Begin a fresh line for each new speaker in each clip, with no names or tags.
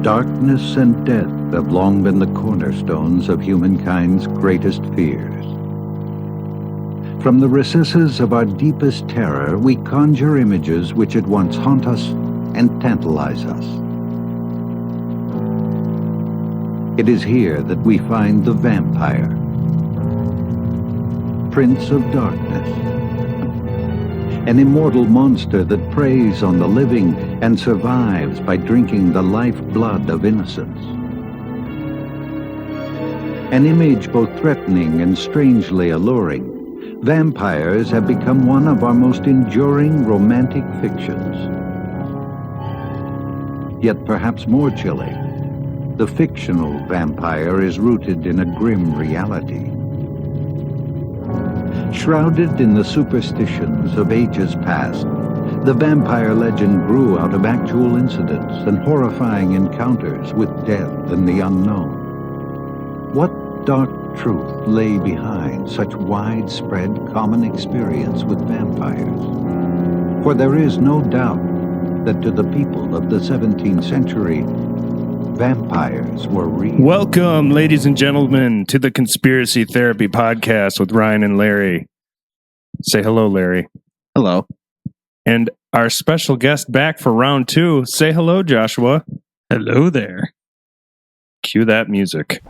Darkness and death have long been the cornerstones of humankind's greatest fears. From the recesses of our deepest terror, we conjure images which at once haunt us and tantalize us. It is here that we find the vampire, Prince of Darkness, an immortal monster that preys on the living and survives by drinking the lifeblood of innocence. An image both threatening and strangely alluring, vampires have become one of our most enduring romantic fictions. Yet perhaps more chilling, the fictional vampire is rooted in a grim reality. Shrouded in the superstitions of ages past, the vampire legend grew out of actual incidents and horrifying encounters with death and the unknown. What dark truth lay behind such widespread common experience with vampires? For there is no doubt that to the people of the 17th century, vampires were real.
Welcome, ladies and gentlemen, to the Conspiracy Therapy Podcast with Ryan and Larry. Say hello, Larry.
Hello.
And our special guest back for round 2. Say hello, Joshua.
Hello there.
Cue that music.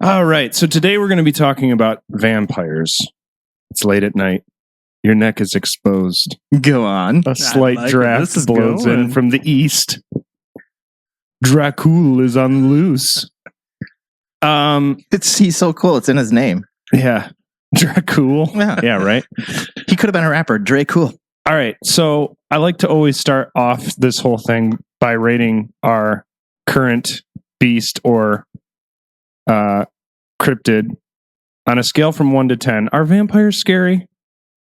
All right, so today we're going to be talking about vampires. It's late at night. Your neck is exposed.
Go on.
A slight draft blows in from the east. Dracul is on the loose.
He's so cool. It's in his name.
Yeah. Dracul. Yeah, right?
He could have been a rapper. Dre Cool.
All right, so I like to always start off this whole thing by rating our current beast or cryptid on a scale from 1 to 10. Are vampires scary?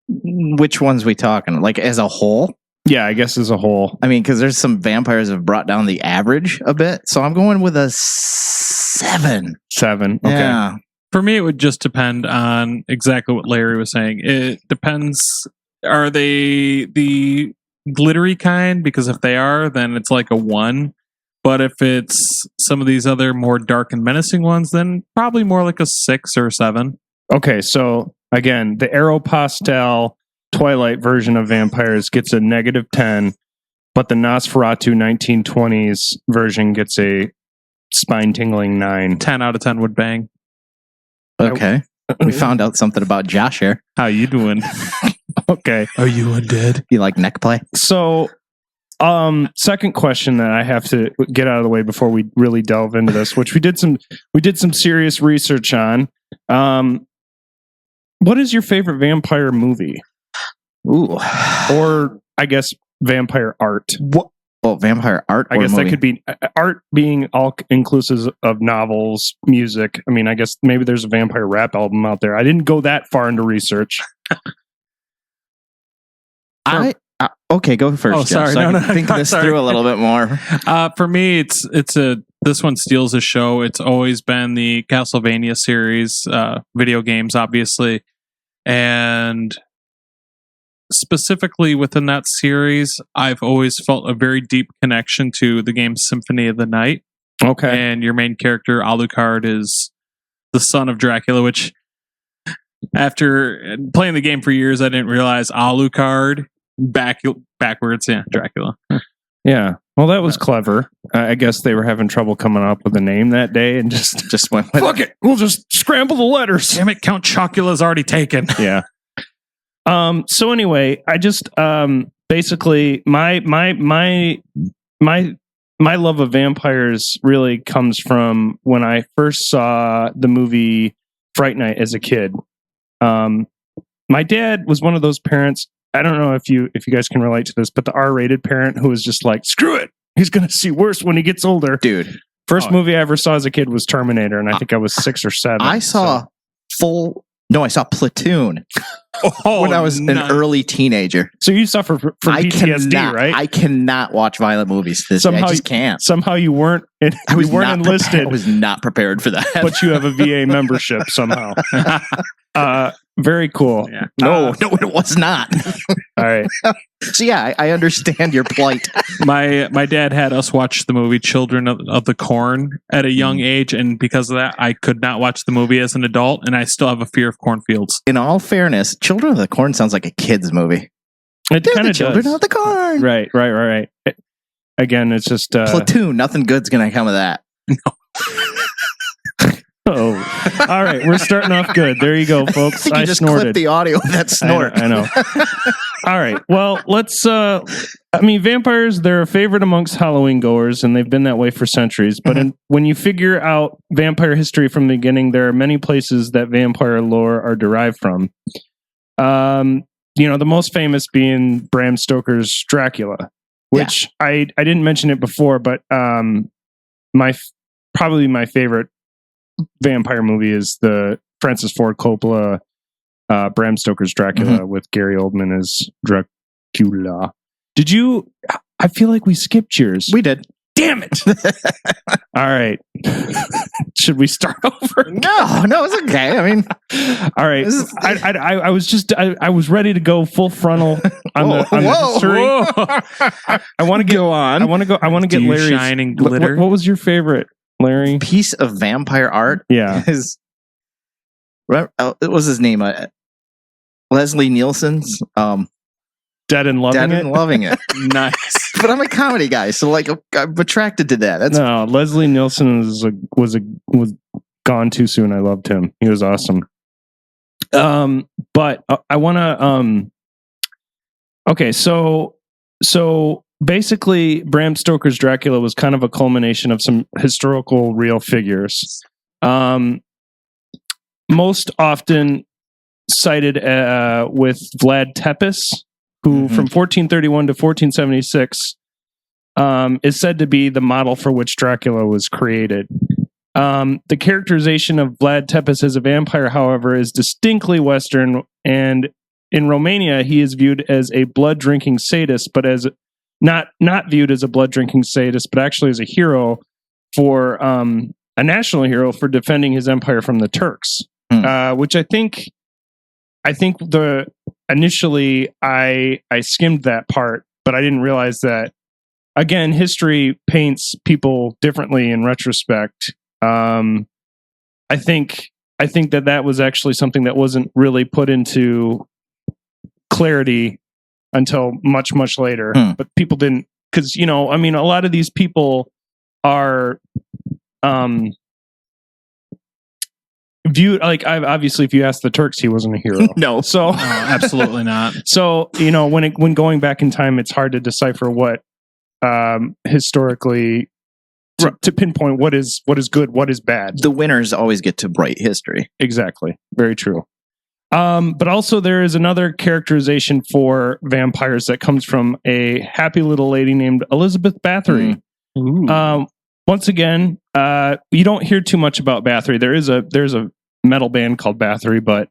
Which ones we talking? Like as a whole?
Yeah, I guess as a whole.
I mean, because there's some vampires that have brought down the average a bit. So I'm going with a 7.
7. Okay.
Yeah.
For me, it would just depend on exactly what Larry was saying. It depends. Are they the glittery kind? Because if they are, then it's like a 1. But if it's some of these other more dark and menacing ones, then probably more like a 6 or 7.
Okay, so again, the Aeropostale Twilight version of vampires gets a -10, but the Nosferatu 1920s version gets a spine-tingling 9.
10 out of 10 would bang.
Okay. We found out something about Josh here.
How you doing?
Okay.
Are you undead?
You like neck play?
So, second question that I have to get out of the way before we really delve into this, which we did some serious research on. What is your favorite vampire movie?
Ooh.
Or I guess vampire art.
What? Well, vampire art.
I guess
movie?
that could be art being all inclusive of novels, music. I mean, I guess maybe there's a vampire rap album out there. I didn't go that far into research.
Okay, go first.
Oh, sorry.
So
No,
I can think this through a little bit more.
For me, this one steals the show. It's always been the Castlevania series, video games, obviously, and specifically within that series, I've always felt a very deep connection to the game Symphony of the Night.
Okay,
and your main character Alucard is the son of Dracula, which after playing the game for years, I didn't realize Alucard. Backwards, yeah, Dracula.
Yeah, well, that was clever. I guess they were having trouble coming up with a name that day, and just went, fuck it, we'll just scramble the letters.
Damn it, Count Chocula's already taken.
Yeah. So anyway, I just basically my love of vampires really comes from when I first saw the movie Fright Night as a kid. My dad was one of those parents. I don't know if you guys can relate to this, but the R-rated parent who was just like, screw it, he's going to see worse when he gets older.
Dude.
First movie I ever saw as a kid was Terminator, and I think I was 6 or 7.
I saw I saw Platoon. when I was an early teenager.
So you suffer from PTSD,
cannot,
right?
I cannot watch violent movies. I just can't.
Somehow you weren't. You weren't enlisted.
I was not prepared for that.
But you have a VA membership somehow. Very cool.
Yeah. No, it was not.
All right.
So yeah, I understand your plight.
My dad had us watch the movie Children of the Corn at a young age, and because of that, I could not watch the movie as an adult, and I still have a fear of cornfields.
In all fairness, Children of the Corn sounds like a kid's movie.
It kind of does.
Children of the Corn.
Right. Again, it's just
Platoon. Nothing good's gonna come of that.
Oh, all right. We're starting off good. There you go, folks.
I just
snorted.
clipped the audio of that snort.
I know. All right. Well, let's. Vampires, they're a favorite amongst Halloween goers, and they've been that way for centuries. But when you figure out vampire history from the beginning, there are many places that vampire lore are derived from. The most famous being Bram Stoker's Dracula, which I didn't mention it before, but probably my favorite vampire movie is the Francis Ford Coppola Bram Stoker's Dracula with Gary Oldman as Dracula. Did you? I feel like we skipped yours.
We did.
Damn it! All right. Should we start over?
No, it's okay. I mean,
all right. I was just I was ready to go full frontal on the history. I want to go on. I want to get Larry's
shining glitter.
What was your favorite, Larry?
Piece of vampire art.
Yeah.
What was his name? Leslie Nielsen's
Dead and Loving It.
Nice.
But I'm a comedy guy, so I'm attracted to that.
No, Leslie Nielsen was gone too soon. I loved him. He was awesome. But I want to. Okay, so basically, Bram Stoker's Dracula was kind of a culmination of some historical real figures. Most often cited with Vlad Tepes, who from 1431 to 1476 is said to be the model for which Dracula was created. The characterization of Vlad Tepes as a vampire, however, is distinctly Western, and in Romania, he is viewed as a blood-drinking sadist, but as not viewed as a blood-drinking sadist, but actually as a hero for a national hero for defending his empire from the Turks, which I think initially I skimmed that part, but I didn't realize that. Again, history paints people differently in retrospect. I think that was actually something that wasn't really put into clarity until much, much later. But people didn't, because a lot of these people are viewed obviously, if you ask the Turks, he wasn't a hero.
No,
so
absolutely not.
So when going back in time, it's hard to decipher what historically to pinpoint what is good, what is bad.
The winners always get to write history.
Exactly, very true. But also there is another characterization for vampires that comes from a happy little lady named Elizabeth Bathory. Once again, you don't hear too much about Bathory. There's a metal band called Bathory, but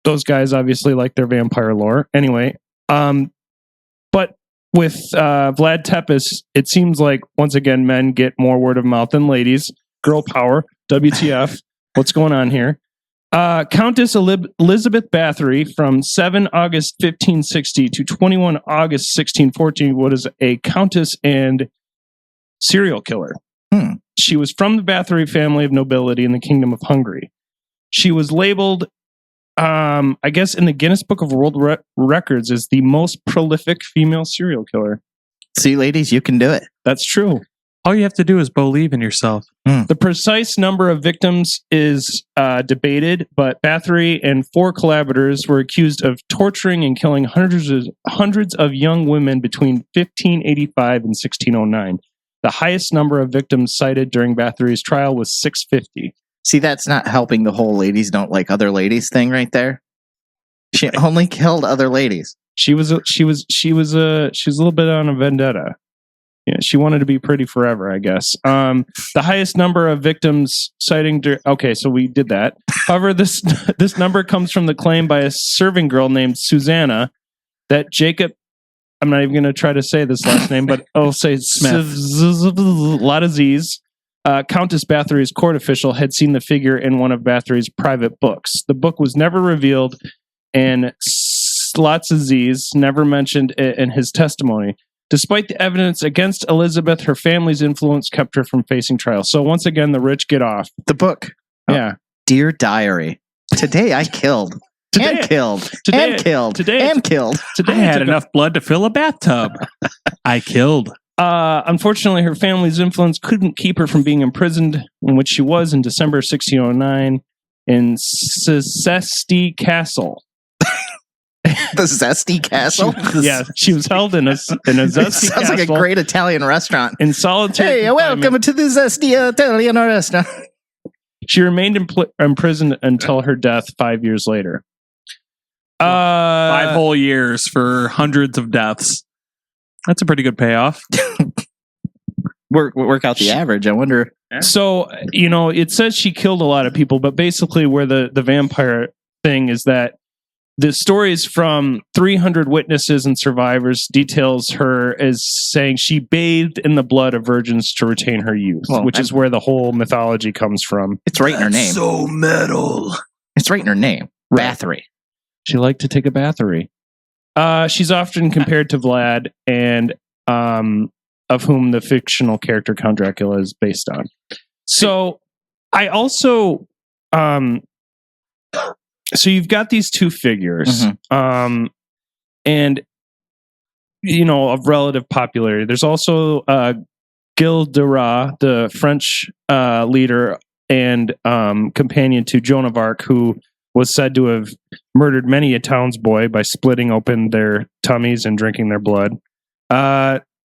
those guys obviously like their vampire lore. Anyway, but with Vlad Tepes, it seems like once again men get more word of mouth than ladies. Girl power, WTF? What's going on here? Countess Elizabeth Bathory from 7 August 1560 to 21 August 1614 was a countess and serial killer. She was from the Bathory family of nobility in the Kingdom of Hungary. She was labeled, I guess, in the Guinness Book of World Records as the most prolific female serial killer.
See, ladies, you can do it.
That's true.
All you have to do is believe in yourself.
The precise number of victims is debated, but Bathory and 4 collaborators were accused of torturing and killing hundreds of young women between 1585 and 1609. The highest number of victims cited during Bathory's trial was 650.
See, that's not helping the whole ladies don't like other ladies thing right there. She only killed other ladies.
She was a little bit on a vendetta. Yeah, she wanted to be pretty forever, I guess. The highest number of victims citing. Okay, so we did that. However, this number comes from the claim by a serving girl named Susanna that Jacob. I'm not even going to try to say this last name, but I'll say Smith. Latazes, Countess Bathory's court official, had seen the figure in one of Bathory's private books. The book was never revealed, and Latazes never mentioned it in his testimony. Despite the evidence against Elizabeth, her family's influence kept her from facing trial. So once again, the rich get off.
The book.
Yeah.
Dear Diary. Today I killed.
Today-
and killed.
today-
and killed.
today-
and killed.
Today
I had
took
enough blood to fill a bathtub. I killed.
Unfortunately, her family's influence couldn't keep her from being imprisoned, in which she was in December 1609 in Cesti Castle.
The Zesty Castle.
Yeah, she was held in a Zesty
Sounds
Castle
like a great Italian restaurant.
in solitary
Hey,
confinement.
welcome to the Zesty Italian restaurant.
She remained imprisoned until her death 5 years later.
5 whole years for hundreds of deaths. That's a pretty good payoff.
Work out the average. I wonder.
So, it says she killed a lot of people, but basically where the vampire thing is that the stories from 300 witnesses and survivors details her as saying she bathed in the blood of virgins to retain her youth,
Well,
which is where the whole mythology comes from.
It's right in her name.
So metal.
It's right in her name.
Right.
Bathory.
She liked to take a bathery. She's often compared to Vlad, and of whom the fictional character Count Dracula is based on. So I also so you've got these two figures, and of relative popularity. There's also Gilles de Rais, the French leader and companion to Joan of Arc, who was said to have murdered many a townsboy by splitting open their tummies and drinking their blood.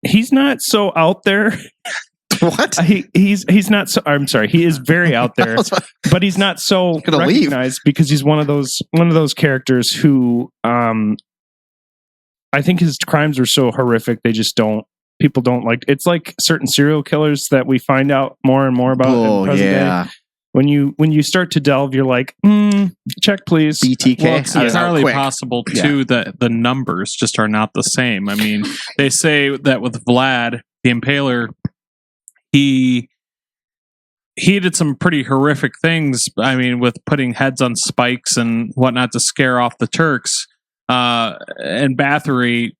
He's not so out there.
What?
He's not so. I'm sorry. He is very out there, but he's not so
Gonna leave.
recognized because he's one of those characters who, I think his crimes are so horrific they just don't. People don't like. It's like certain serial killers that we find out more and more about.
Oh
in present
yeah.
day. When you start to delve, you're like, check please.
BTK.
Well, it's
I don't know,
entirely
quick.
possible too that the numbers just are not the same. I mean, they say that with Vlad the Impaler, he did some pretty horrific things. I mean, with putting heads on spikes and whatnot to scare off the Turks. And Bathory,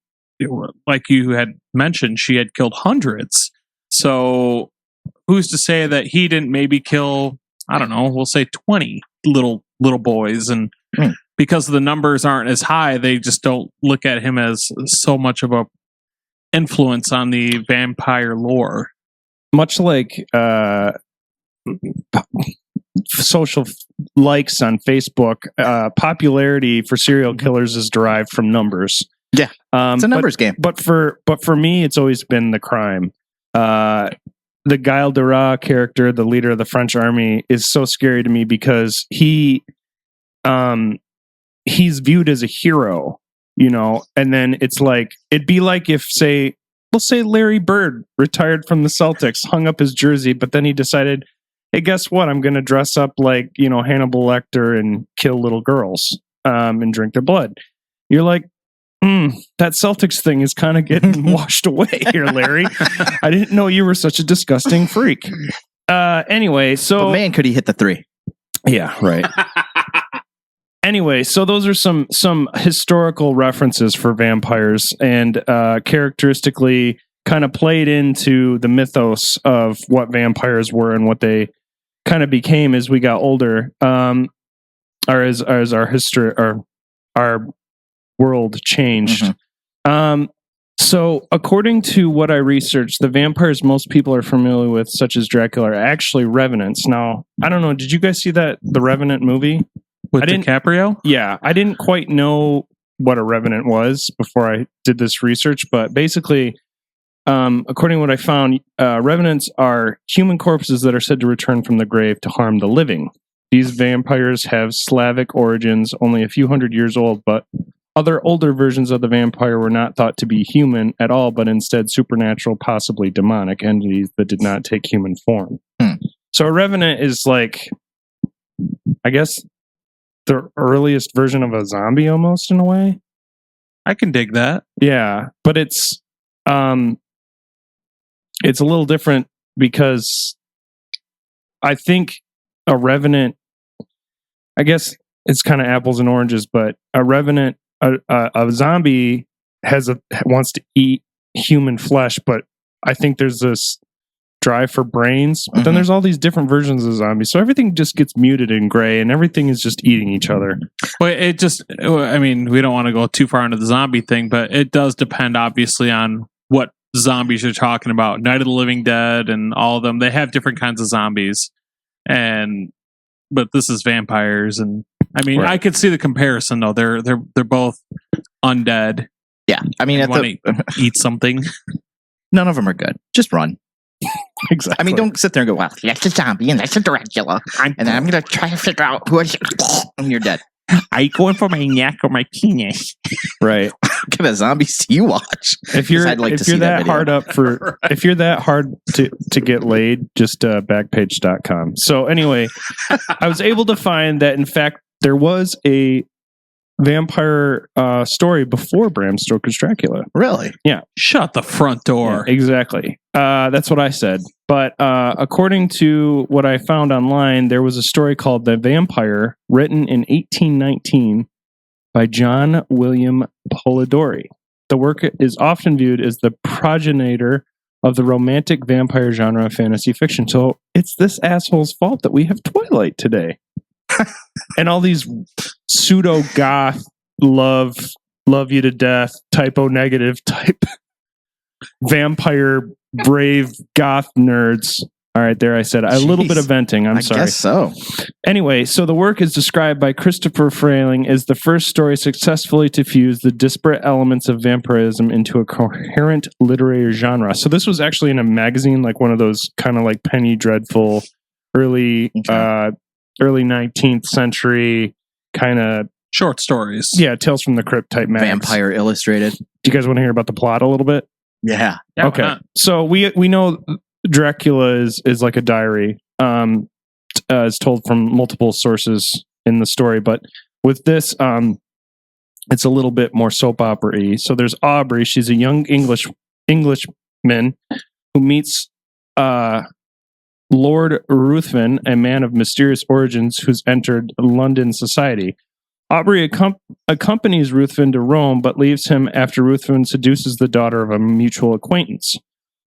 like you had mentioned, she had killed hundreds. So who's to say that he didn't maybe kill, I don't know, we'll say 20 little boys, and because the numbers aren't as high, they just don't look at him as so much of a influence on the vampire lore.
Much like social likes on Facebook, popularity for serial killers is derived from numbers.
Yeah, it's a numbers game.
But for me, it's always been the crime. The Gilles de Rais character, the leader of the French army, is so scary to me because he's viewed as a hero, and then it's like, it'd be like if, we'll say Larry Bird retired from the Celtics, hung up his jersey, but then he decided, hey, guess what? I'm going to dress up like, Hannibal Lecter and kill little girls and drink their blood. You're like, that Celtics thing is kind of getting washed away here, Larry. I didn't know you were such a disgusting freak. Anyway, so...
But man, could he hit the 3?
Yeah, right. Anyway, so those are some historical references for vampires, and characteristically kind of played into the mythos of what vampires were and what they kind of became as we got older, or as our history or our world changed. So according to what I researched, the vampires most people are familiar with, such as Dracula, are actually revenants. Now, I don't know, did you guys see the Revenant movie?
With
I didn't-
DiCaprio?
Yeah, I didn't quite know what a revenant was before I did this research, but basically, according to what I found, revenants are human corpses that are said to return from the grave to harm the living. These vampires have Slavic origins, only a few hundred years old, but Other older versions of the vampire were not thought to be human at all, but instead supernatural, possibly demonic entities that did not take human form. So a revenant is like, I guess, the earliest version of a zombie almost in a way.
I can dig that.
Yeah, but it's a little different because I think a revenant, I guess it's kind of apples and oranges, but a revenant, a zombie wants to eat human flesh, but I think there's this drive for brains. But then there's all these different versions of zombies, so everything just gets muted and gray, and everything is just eating each other.
Well, we don't want to go too far into the zombie thing, but it does depend obviously on what zombies you're talking about. Night of the Living Dead and all of them, they have different kinds of zombies, but this is vampires, and I mean,
Right.
I could see the comparison though. They're both undead.
Yeah, I mean,
Want to eat something.
none of them are good. Just run.
Exactly.
I mean, don't sit there and go, well, that's a zombie and that's a Dracula. And then I'm going to try to figure out who is and you're dead.
Are you going for my neck or my penis?
Right.
What kind of zombies do you watch?
If you're
I'd like to
if
see
you're
that
that
video.
hard up for if you're that hard to get laid, just backpage.com. So anyway, I was able to find that in fact there was a vampire story before Bram Stoker's Dracula.
Really?
Shut the front door.
Yeah, exactly. That's what I said. But according to what I found online, there was a story called The Vampire, written in 1819 by John William Polidori. The work is often viewed as the progenitor of the romantic vampire genre of fantasy fiction. So it's this asshole's fault that we have Twilight today. And all these pseudo goth love you to death, typo negative type vampire brave goth nerds. All right, there I said a little bit of venting. I'm sorry.
I guess so.
Anyway, so the work is described by Christopher Frayling as the first story successfully to fuse the disparate elements of vampirism into a coherent literary genre. So this was actually in a magazine, like one of those kind of like Penny Dreadful, early 19th century kind of
Short stories.
Tales from the Crypt type mags.
Vampire Illustrated.
Do you guys want to hear about the plot a little bit?
Yeah.
Yeah, why
Okay,
not?
so we know Dracula is like a diary. It's told from multiple sources in the story, but with this, it's a little bit more soap opera-y. So there's Aubrey. She's a young Englishman who meets Lord Ruthven, a man of mysterious origins who's entered London society. Aubrey accompanies Ruthven to Rome, but leaves him after Ruthven seduces the daughter of a mutual acquaintance.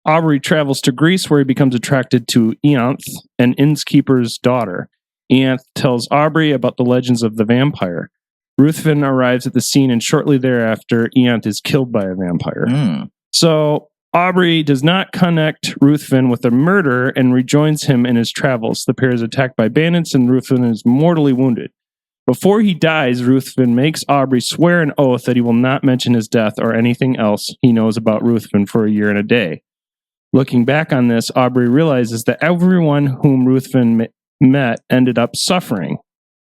Aubrey travels to Greece, where he becomes attracted to Ianthe, an innkeeper's daughter. Ianthe tells Aubrey about the legends of the vampire. Ruthven arrives at the scene, and shortly thereafter, Ianthe is killed by a vampire. So Aubrey does not connect Ruthven with the murder and rejoins him in his travels. The pair is attacked by bandits, and Ruthven is mortally wounded. Before he dies, Ruthven makes Aubrey swear an oath that he will not mention his death or anything else he knows about Ruthven for a year and a day. Looking back on this, Aubrey realizes that everyone whom Ruthven met ended up suffering.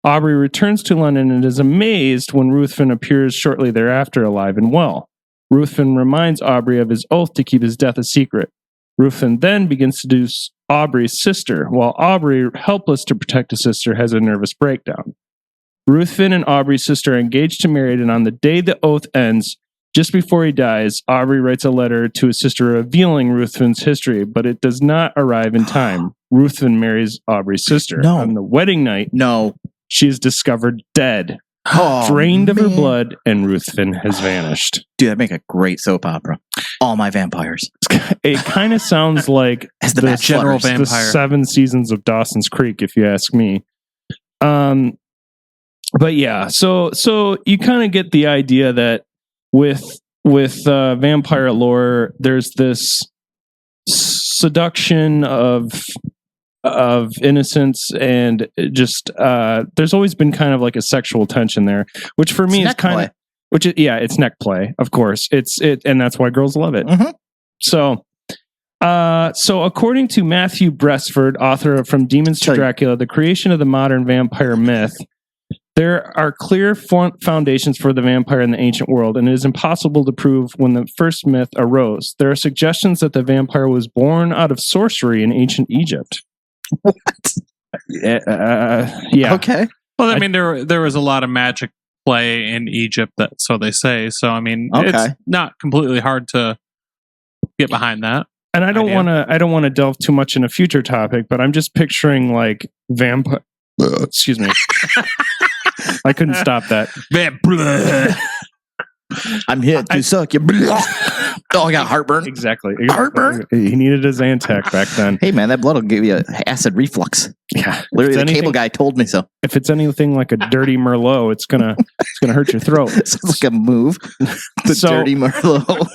Aubrey returns to London and is amazed when Ruthven appears shortly thereafter alive and well. Ruthven reminds Aubrey of his oath to keep his death a secret. Ruthven then begins to seduce Aubrey's sister, while Aubrey, helpless to protect his sister, has a nervous breakdown. Ruthven and Aubrey's sister are engaged to marry, and on the day the oath ends, just before he dies, Aubrey writes a letter to his sister revealing Ruthven's history, but it does not arrive in time. Ruthven marries Aubrey's sister.
No.
On the wedding night,
No.
she is discovered dead,
Oh,
drained of her
man.
blood, and Ruthven has vanished.
Dude, that'd make a great soap opera. All my vampires.
It kind of sounds like
As the best
general
flutters.
vampire.
the 7 seasons of Dawson's Creek, if you ask me. But yeah, so you kind of get the idea that with vampire lore, there's this seduction of innocence, and just there's always been kind of like a sexual tension there, which for me
It's
is
neck
kind
play.
of it's neck play, of course. And that's why girls love it.
Mhm.
So according to Matthew Bresford, author of From Demons to
Sorry.
Dracula, the creation of the modern vampire myth, There are clear foundations for the vampire in the ancient world, and it is impossible to prove when the first myth arose. There are suggestions that the vampire was born out of sorcery in ancient Egypt.
What?
Yeah.
Okay.
Well, I mean, there was a lot of magic play in Egypt, so they say. So, I mean,
Okay.
it's not completely hard to get behind that.
And I don't want to delve too much in a future topic, but I'm just picturing like vampire. Excuse me. I couldn't stop that.
I'm here to suck your blood. Oh, I got heartburn.
Exactly.
Heartburn?
He needed a Zantac back then.
Hey, man, that blood will give you acid reflux.
Yeah.
Literally,
If
the
it's
cable guy told me so.
If it's anything like a dirty Merlot, it's gonna hurt your throat.
Sounds like a move. The
So-
dirty Merlot.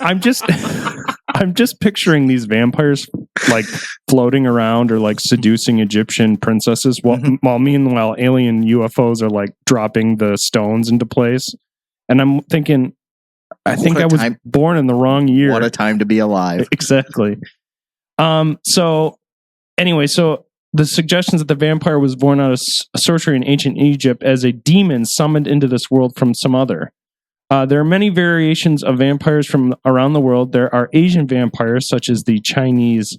I'm just picturing these vampires like floating around or like seducing Egyptian princesses while meanwhile alien UFOs are like dropping the stones into place. And I'm thinking, I think
What a
I was
time-
born in the wrong year.
What a time to be alive.
Exactly. So anyway, so the suggestions that the vampire was born out of sorcery in ancient Egypt as a demon summoned into this world from some other. There are many variations of vampires from around the world. There are Asian vampires, such as the Chinese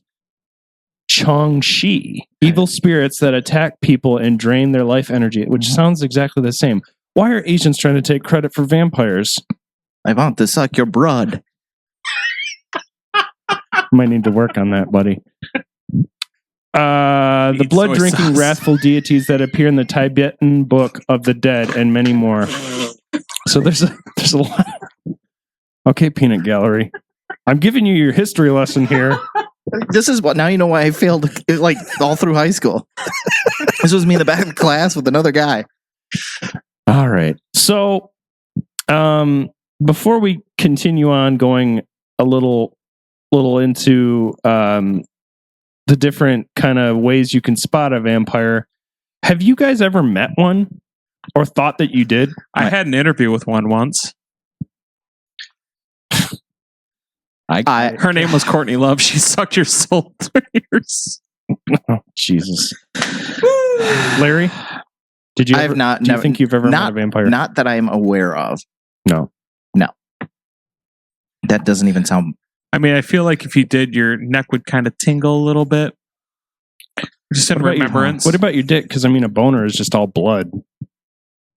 Chongshi, evil spirits that attack people and drain their life energy, which sounds exactly the same. Why are Asians trying to take credit for vampires?
I want to suck your blood.
Might need to work on that, buddy. The
Eat
blood
soy
drinking,
sauce.
wrathful deities that appear in the Tibetan Book of the Dead, and many more. So there's a lot. Okay, Peanut Gallery. I'm giving you your history lesson here.
This is what now you know why I failed like all through high school. This was me in the back of the class with another guy.
All right. So, before we continue on going a little into the different kind of ways you can spot a vampire, have you guys ever met one or thought that you did?
I had an interview with one once. Her name was Courtney Love. She sucked your soul through yours.
Oh, Jesus. Larry, did you?
I have
ever-
not.
Do you
never,
think you've ever met a vampire?
Not that I am aware of.
No.
That doesn't even sound.
I mean, I feel like if you did, your neck would kind of tingle a little bit. Just in
What about your-
remembrance.
What about your dick? Because I mean, a boner is just all blood.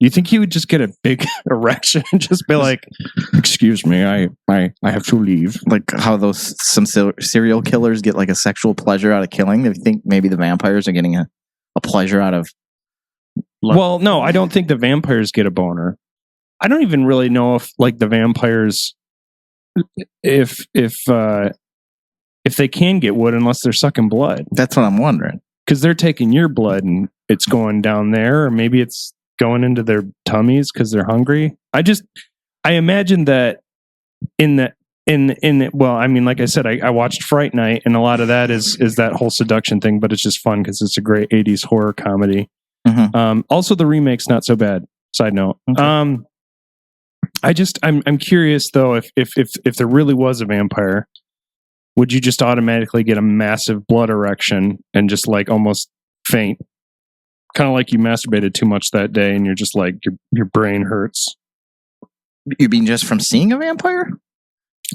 You think he would just get a big erection and just be like, "Excuse me, I have to leave."
Like how those some serial killers get like a sexual pleasure out of killing. They think maybe the vampires are getting a pleasure out of.
Well, no, I don't think the vampires get a boner. I don't even really know if like the vampires, if they can get wood unless they're sucking blood,
That's what I'm wondering.
because they're taking your blood and it's going down there, or maybe it's going into their tummies because they're hungry. I imagine that well, I mean, like I said, I watched Fright Night, and a lot of that is that whole seduction thing, but it's just fun because it's a great 80s horror comedy.
Mhm.
Also, the remake's not so bad. Side note.
Okay.
I'm curious though, if there really was a vampire, would you just automatically get a massive blood erection and just like almost faint? Kind of like you masturbated too much that day and you're just like your brain hurts.
You mean just from seeing a vampire?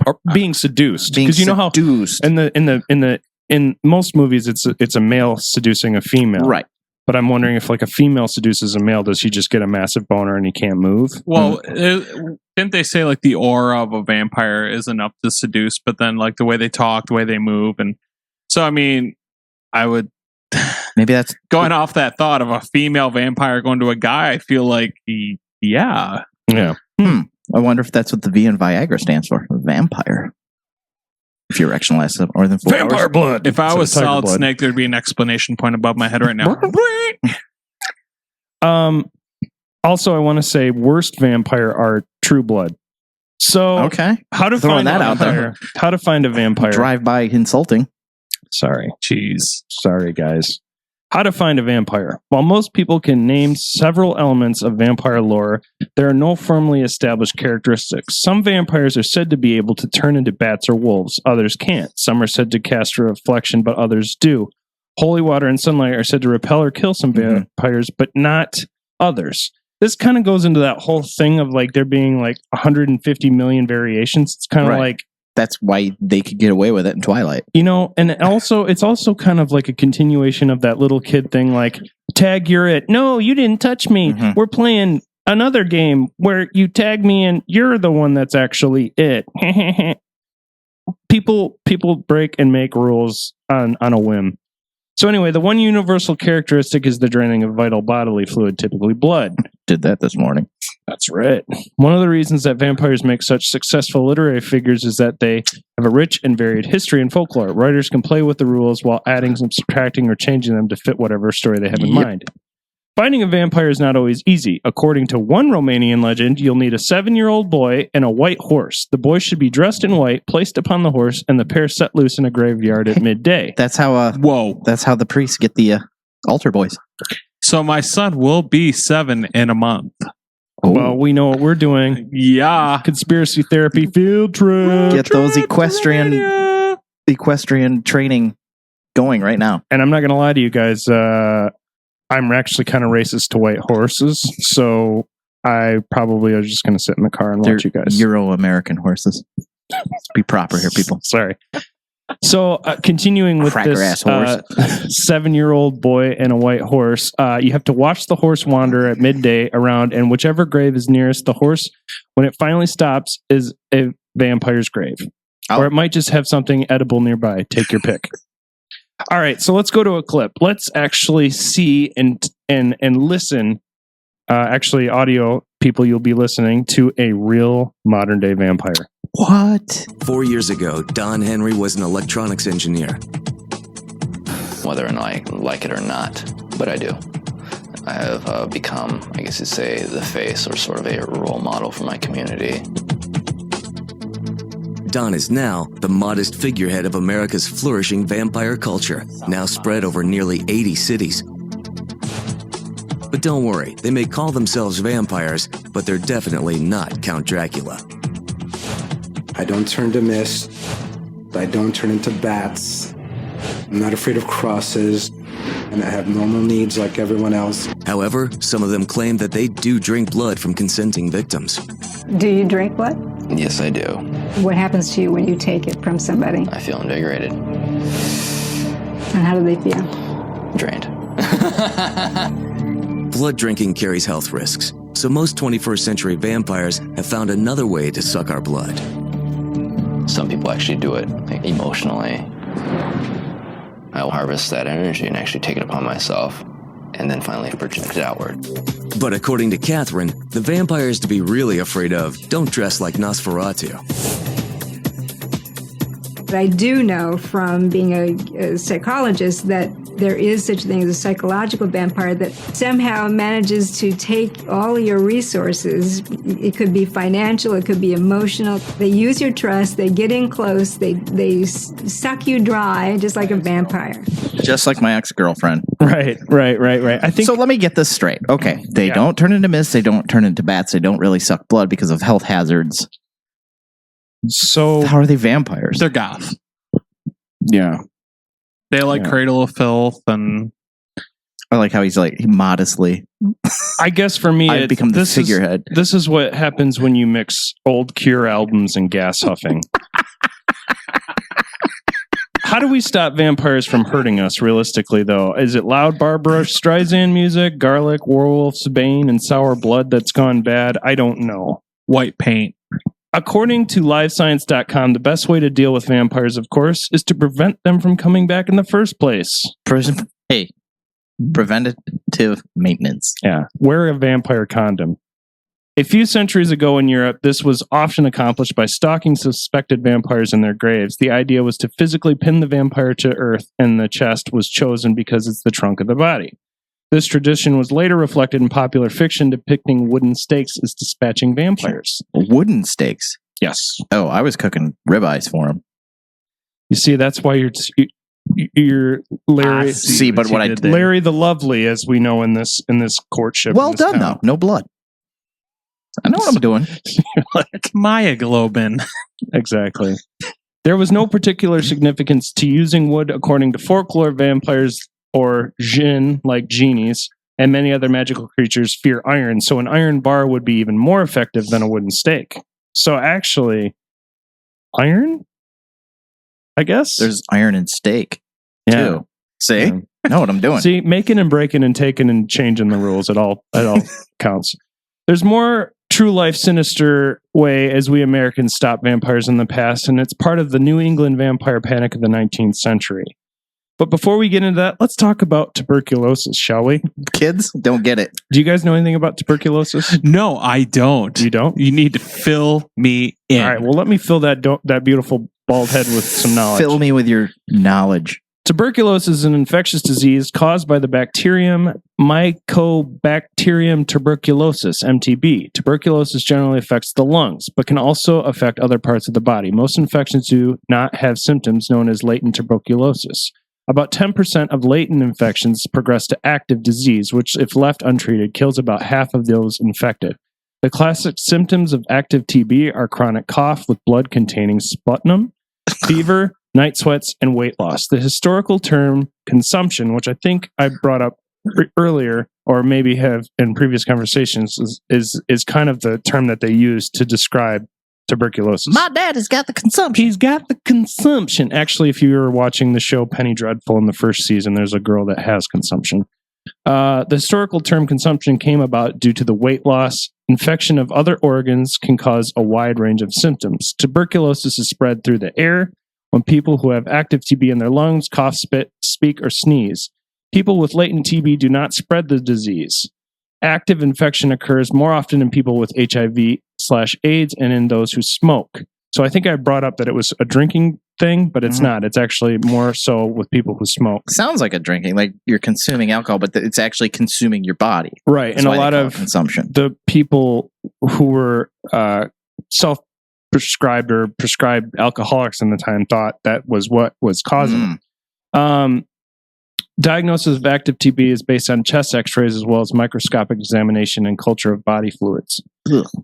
Or being seduced.
Being
Because you know how
seduced.
in most movies it's a male seducing a female.
Right.
But I'm wondering if like a female seduces a male, does he just get a massive boner and he can't move?
Well, didn't they say like the aura of a vampire is enough to seduce, but then like the way they talk, the way they move, and so I mean, I would
Maybe that's
going off that thought of a female vampire going to a guy. I feel like yeah,
Yeah.
I wonder if that's what the V in Viagra stands for. Vampire. If your erection lasts more than 4 hours.
blood.
if I
So
was
tiger
Solid
blood.
Snake, there'd be an explanation point above my head right now.
Also, I want to say worst vampire are True Blood. So
Okay.
how to
Throwing
find
that
a
out there.
vampire? How to find a vampire?
Drive by insulting.
Sorry,
Jeez.
guys. How to find a vampire? While most people can name several elements of vampire lore, there are no firmly established characteristics. Some vampires are said to be able to turn into bats or wolves. Others can't. Some are said to cast a reflection, but others do. Holy water and sunlight are said to repel or kill some vampires, but not others. this kind of goes into that whole thing of like there being like 150 million variations. It's kind of
Right.
like,
That's why they could get away with it in Twilight.
you know, and also it's also kind of like a continuation of that little kid thing, like tag, you're it. No, you didn't touch me.
Mhm.
We're playing another game where you tag me and you're the one that's actually it. People break and make rules on a whim. So anyway, the one universal characteristic is the draining of vital bodily fluid, typically blood.
Did that this morning.
That's right. One of the reasons that vampires make such successful literary figures is that they have a rich and varied history and folklore. Writers can play with the rules while adding some subtracting or changing them to fit whatever story they have in
Yep.
mind. Finding a vampire is not always easy. According to one Romanian legend, you'll need a 7-year-old boy and a white horse. The boy should be dressed in white, placed upon the horse, and the pair set loose in a graveyard at midday.
That's how
Whoa.
the priests get the altar boys.
So my son will be 7 in a month.
Well, we know what we're doing.
Yeah.
Conspiracy therapy field trip.
Get those equestrian training going right now.
And I'm not going to lie to you guys. I'm actually kind of racist to white horses, so I probably are just going to sit in the car and watch you guys.
Euro-American horses. Let's be proper here, people.
Sorry. So continuing with
Cracker-ass
this 7-year-old boy and a white horse, you have to watch the horse wander at midday around, and whichever grave is nearest the horse, when it finally stops, is a vampire's grave.
Oh.
Or it might just have something edible nearby. Take your pick. All right, so let's go to a clip. Let's actually see and listen. Actually, audio people, you'll be listening to a real modern day vampire.
What?
4 years ago, Don Henry was an electronics engineer.
Whether or not I like it or not, but I do. I have become, I guess you'd say, the face or sort of a role model for my community.
Don is now the modest figurehead of America's flourishing vampire culture, now spread over nearly 80 cities. But don't worry, they may call themselves vampires, but they're definitely not Count Dracula.
I don't turn to mist. I don't turn into bats. I'm not afraid of crosses. And I have normal needs like everyone else.
However, some of them claim that they do drink blood from consenting victims.
Do you drink blood?
Yes, I do.
What happens to you when you take it from somebody?
I feel invigorated,
And how do they feel?
drained.
Blood drinking carries health risks, so most 21st century vampires have found another way to suck our blood.
Some people actually do it like, emotionally. I will harvest that energy and actually take it upon myself, and then finally project it outward.
But according to Catherine, the vampires to be really afraid of don't dress like Nosferatu.
But I do know from being a psychologist that there is such a thing as a psychological vampire that somehow manages to take all your resources. It could be financial, it could be emotional. They use your trust, they get in close, they suck you dry just like a vampire.
Just like my ex-girlfriend.
Right. I think
So let me get this straight. Okay, they
Yeah.
don't turn into mist, they don't turn into bats, they don't really suck blood because of health hazards.
so.
How are they vampires?
They're goth.
Yeah.
They like
Yeah.
Cradle of Filth and
I like how he's like modestly.
I guess for me,
I've become the figurehead.
This is what happens when you mix old Cure albums and gas huffing. How do we stop vampires from hurting us realistically, though? Is it loud Barbara Streisand music, garlic, werewolf's bane, and sour blood that's gone bad? I don't know.
white paint.
According to livescience.com, the best way to deal with vampires, of course, is to prevent them from coming back in the first place.
Hey, preventative maintenance.
Yeah. Wear a vampire condom. A few centuries ago in Europe, this was often accomplished by stalking suspected vampires in their graves. The idea was to physically pin the vampire to earth, and the chest was chosen because it's the trunk of the body. This tradition was later reflected in popular fiction depicting wooden stakes as dispatching vampires.
Wooden stakes.
Yes.
Oh, I was cooking ribeyes for him.
You see, that's why you're Larry.
See, but what I did.
Larry the Lovely, as we know in this courtship.
Well
in this
done,
town.
though. No blood. I know what I'm doing.
It's myoglobin.
Exactly. There was no particular significance to using wood according to folklore. Vampires, or jinn, like genies, and many other magical creatures fear iron. So an iron bar would be even more effective than a wooden stake. So actually, iron? I guess?
There's iron and steak, too. See?
Yeah.
Know what I'm doing.
See, making and breaking and taking and changing the rules, it all counts. There's more true life sinister way as we Americans stop vampires in the past, and it's part of the New England vampire panic of the 19th century. But before we get into that, let's talk about tuberculosis, shall we?
Kids don't get it.
Do you guys know anything about tuberculosis?
No, I don't.
You don't?
You need to fill me in.
All right, well, let me fill that beautiful bald head with some knowledge.
Fill me with your knowledge.
Tuberculosis is an infectious disease caused by the bacterium Mycobacterium tuberculosis, MTB. Tuberculosis generally affects the lungs, but can also affect other parts of the body. Most infections do not have symptoms known as latent tuberculosis. About 10% of latent infections progress to active disease, which, if left untreated, kills about half of those infected. The classic symptoms of active TB are chronic cough with blood containing sputum, fever, night sweats, and weight loss. The historical term consumption, which I think I brought up earlier, or maybe have in previous conversations, is kind of the term that they use to describe tuberculosis.
My dad has got the consumption.
He's got the consumption. Actually, if you were watching the show Penny Dreadful in the first season, there's a girl that has consumption. The historical term consumption came about due to the weight loss. Infection of other organs can cause a wide range of symptoms. Tuberculosis is spread through the air when people who have active TB in their lungs cough, spit, speak, or sneeze. People with latent TB do not spread the disease. Active infection occurs more often in people with HIV/AIDS and in those who smoke. So I think I brought up that it was a drinking thing, but it's not. It's actually more so with people who smoke.
Sounds like a drinking, like you're consuming alcohol, but it's actually consuming your body.
Right.
That's
and a
why they
lot
call it
of
consumption.
the people who were self-prescribed or prescribed alcoholics in the time thought that was what was causing it. Diagnosis of active TB is based on chest x-rays as well as microscopic examination and culture of body fluids.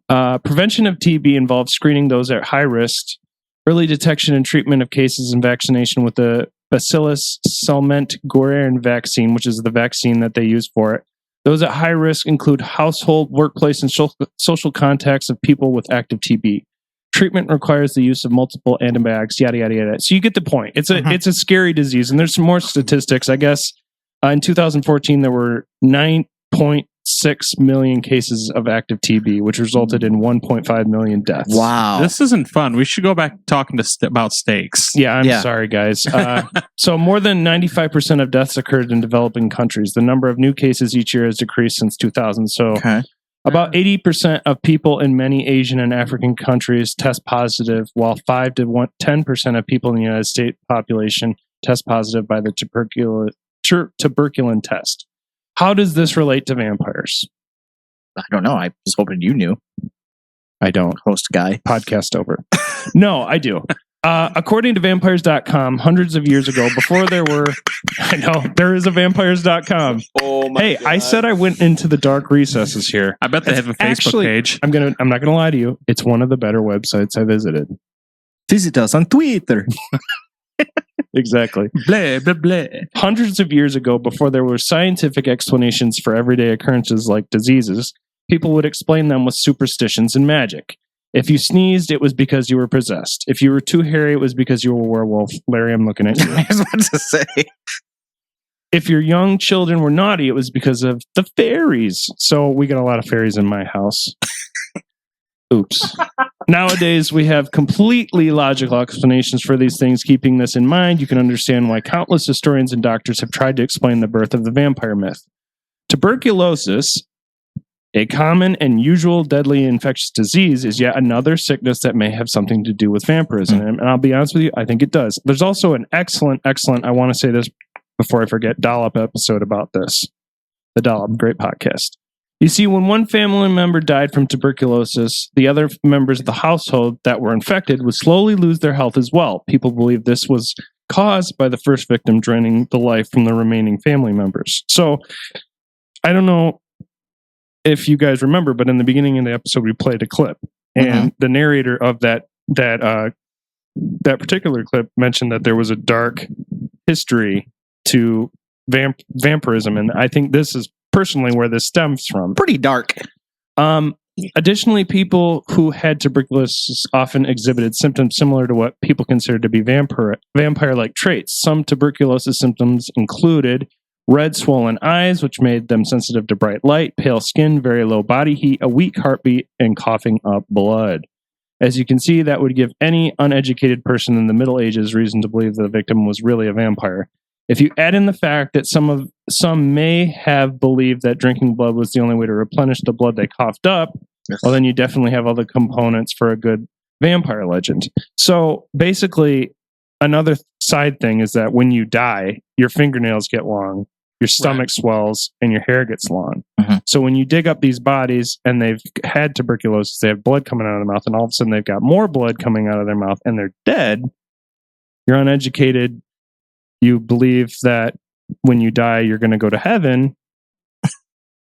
Prevention of TB involves screening those at high risk, early detection and treatment of cases, and vaccination with the Bacillus Salmonella vaccine, which is the vaccine that they use for it. Those at high risk include household, workplace, and social contacts of people with active TB. Treatment requires the use of multiple antibiotics, yada, yada, yada. So you get the point. It's a scary disease. And there's some more statistics. I guess in 2014, there were 9.6 million cases of active TB, which resulted in 1.5 million deaths.
Wow.
This isn't fun. We should go back talking about steaks.
Yeah, I'm sorry, guys. So more than 95% of deaths occurred in developing countries. The number of new cases each year has decreased since 2000. So about 80% of people in many Asian and African countries test positive, while 5 to 10% of people in the United States population test positive by the tuberculin test. How does this relate to vampires?
I don't know. I was hoping you knew.
I don't.
Host guy.
Podcast over. No, I do. According to vampires.com, hundreds of years ago, before there were, I know, there is a vampires.com.
Oh my
Hey,
God.
I said I went into the dark recesses here.
I bet they have a Facebook page.
I'm not gonna lie to you. It's one of the better websites I visited.
Visit us on Twitter.
Exactly.
Blah, blah, blah.
Hundreds of years ago, before there were scientific explanations for everyday occurrences like diseases, people would explain them with superstitions and magic. If you sneezed, it was because you were possessed. If you were too hairy, it was because you were a werewolf. Larry, I'm looking at you.
I was about to say.
If your young children were naughty, it was because of the fairies. So we got a lot of fairies in my house. Oops. Nowadays, we have completely logical explanations for these things. Keeping this in mind, you can understand why countless historians and doctors have tried to explain the birth of the vampire myth. Tuberculosis, a common and usual deadly infectious disease, is yet another sickness that may have something to do with vampirism. And I'll be honest with you, I think it does. There's also an excellent, I want to say this before I forget, Dollop episode about this. The Dollop, great podcast. You see, when one family member died from tuberculosis, the other members of the household that were infected would slowly lose their health as well. People believe this was caused by the first victim draining the life from the remaining family members. So, I don't know if you guys remember, but in the beginning of the episode, we played a clip, and the narrator of that particular clip mentioned that there was a dark history to vampirism, and I think this is personally where this stems from.
Pretty dark.
Additionally, people who had tuberculosis often exhibited symptoms similar to what people consider to be vampire-like traits. Some tuberculosis symptoms included red swollen eyes, which made them sensitive to bright light, pale skin, very low body heat, a weak heartbeat, and coughing up blood. As you can see, that would give any uneducated person in the Middle Ages reason to believe the victim was really a vampire. If you add in the fact that some may have believed that drinking blood was the only way to replenish the blood they coughed up, well, then you definitely have all the components for a good vampire legend. So basically, another side thing is that when you die, your fingernails get long, your stomach swells, and your hair gets long.
Mhm.
So when you dig up these bodies and they've had tuberculosis, they have blood coming out of their mouth, and all of a sudden they've got more blood coming out of their mouth, and they're dead. You're uneducated. You believe that when you die, you're going to go to heaven.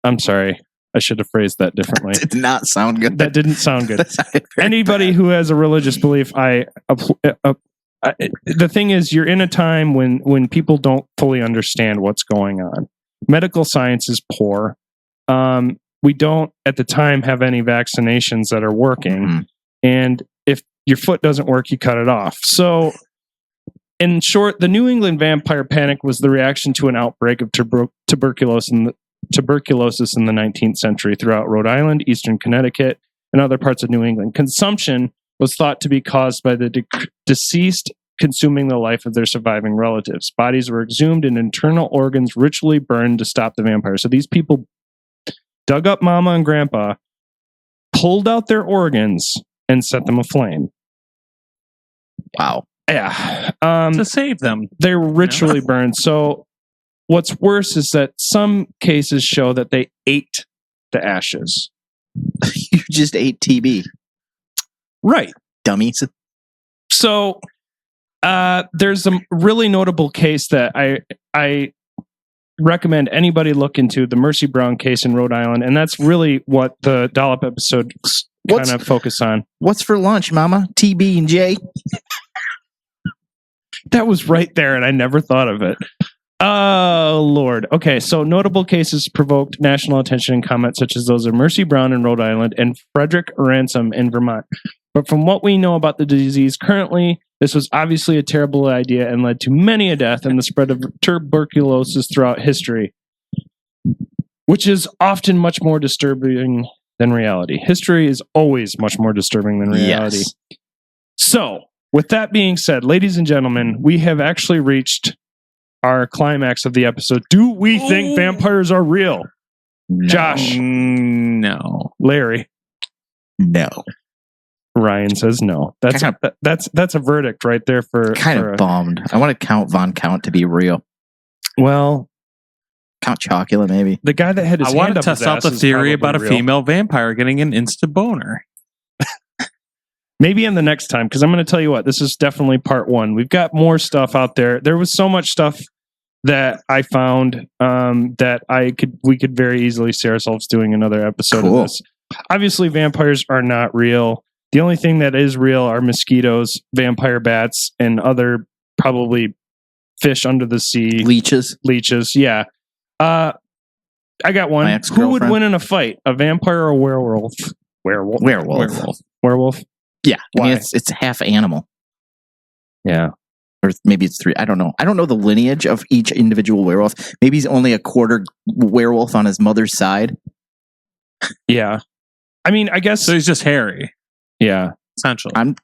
I'm sorry. I should have phrased that differently.
Did not sound good.
That didn't sound good.
That sounded very
Anybody
bad.
who has a religious belief, the thing is, you're in a time when people don't fully understand what's going on. Medical science is poor. We don't, at the time, have any vaccinations that are working.
Mhm.
And if your foot doesn't work, you cut it off. So, in short, the New England vampire panic was the reaction to an outbreak of tuberculosis in the 19th century throughout Rhode Island, eastern Connecticut, and other parts of New England. Consumption was thought to be caused by the deceased consuming the life of their surviving relatives. Bodies were exhumed and internal organs ritually burned to stop the vampire. So these people dug up Mama and Grandpa, pulled out their organs, and set them aflame.
Wow.
Yeah.
To save them.
They're ritually burned. So what's worse is that some cases show that they ate the ashes.
You just ate TB,
Right.
dummies.
So there's a really notable case that I recommend anybody look into, the Mercy Brown case in Rhode Island, and that's really what the Dollop episode kind of focus on.
What's for lunch, Mama? TB and J.
That was right there, and I never thought of it. Oh, Lord. Okay, so notable cases provoked national attention and comments such as those of Mercy Brown in Rhode Island and Frederick Ransom in Vermont. But from what we know about the disease currently, this was obviously a terrible idea and led to many a death and the spread of tuberculosis throughout history, which is often much more disturbing than reality. History is always much more disturbing than reality.
Yes.
So, with that being said, ladies and gentlemen, we have actually reached our climax of the episode. Do we think vampires are real?
No.
Josh.
No.
Larry.
No.
Ryan says no. That's a verdict right there for
Kind
for
of bummed. I want to count Von Count to be real.
well,
Count Chocula, maybe.
the guy that had his
I
hand
want to
up
test
his
out
ass
the
is
theory
probably
about a
real.
female vampire getting an instant boner.
Maybe in the next time, because I'm going to tell you what, this is definitely part one. We've got more stuff out there. There was so much stuff that I found that we could very easily see ourselves doing another episode
Cool.
of this. Obviously, vampires are not real. The only thing that is real are mosquitoes, vampire bats, and other probably fish under the sea.
Leeches.
Leeches. Yeah. I got one.
My
Who would
ex-girlfriend.
win in a fight? A vampire or a werewolf?
Werewolf.
Werewolf?
Yeah. I mean,
Why?
it's half animal.
Yeah.
Or maybe it's 3. I don't know. I don't know the lineage of each individual werewolf. Maybe he's only a quarter werewolf on his mother's side.
Yeah. I mean, I guess.
So he's just hairy,
Yeah.
essentially.
I'm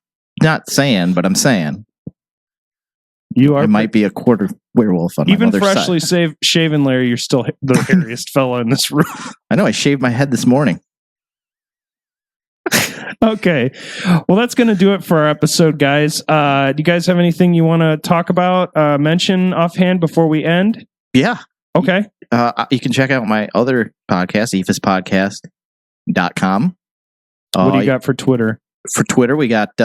not saying, but I'm saying
You are.
it might be a quarter werewolf on my
Even
mother's
freshly
side.
shaven, Larry, you're still the hairiest fella in this room.
I know. I shaved my head this morning.
Okay. Well, that's going to do it for our episode, guys. Do you guys have anything you want to talk about, mention offhand before we end?
Yeah.
Okay.
You can check out my other podcast, ephaspodcast.com.
What do you got for Twitter?
For Twitter, we got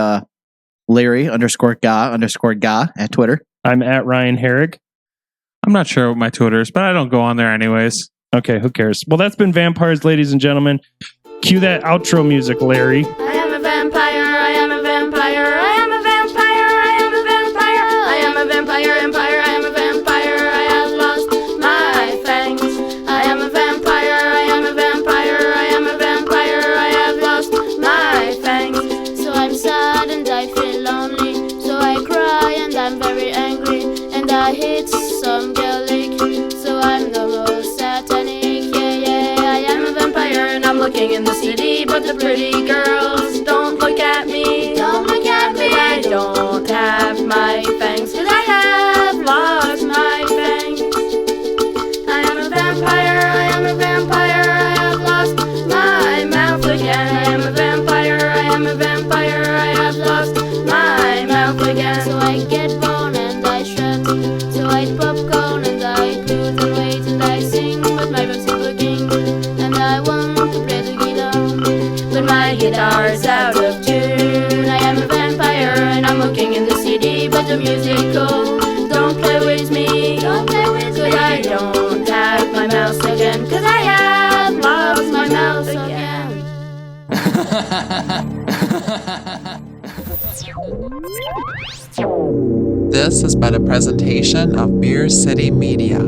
Larry_Ga at Twitter.
I'm at Ryan Herrig.
I'm not sure what my Twitter is, but I don't go on there anyways.
Okay, who cares? Well, that's been Vampires, ladies and gentlemen. Cue that outro music, Larry.
I am a vampire, I am a vampire, I am a vampire, I am a vampire, I am a vampire, empire, I am a vampire, I have lost my fangs. I am a vampire. some Gaelic. So I'm the most satanic. Yeah, I am a vampire and I'm looking in the city, but the pretty girls don't look at me. Don't look at me. I don't have my fangs, 'cause I have lost my fangs. I am a vampire, I am a vampire, I have lost my mouth again. I am a vampire, I am a vampire, I have lost my mouth again. So I get bone and I shred, so I popcorn and I blues and wait and I sing, but my voice is looking and I want to play the guitar, but my guitar's out of tune. I am a vampire and I'm looking in the CD, but the musical don't play with me. Don't play with me. 'Cause I don't have my mouse again, 'cause I have lost my mouse again.
This has been a presentation of Mirror City Media.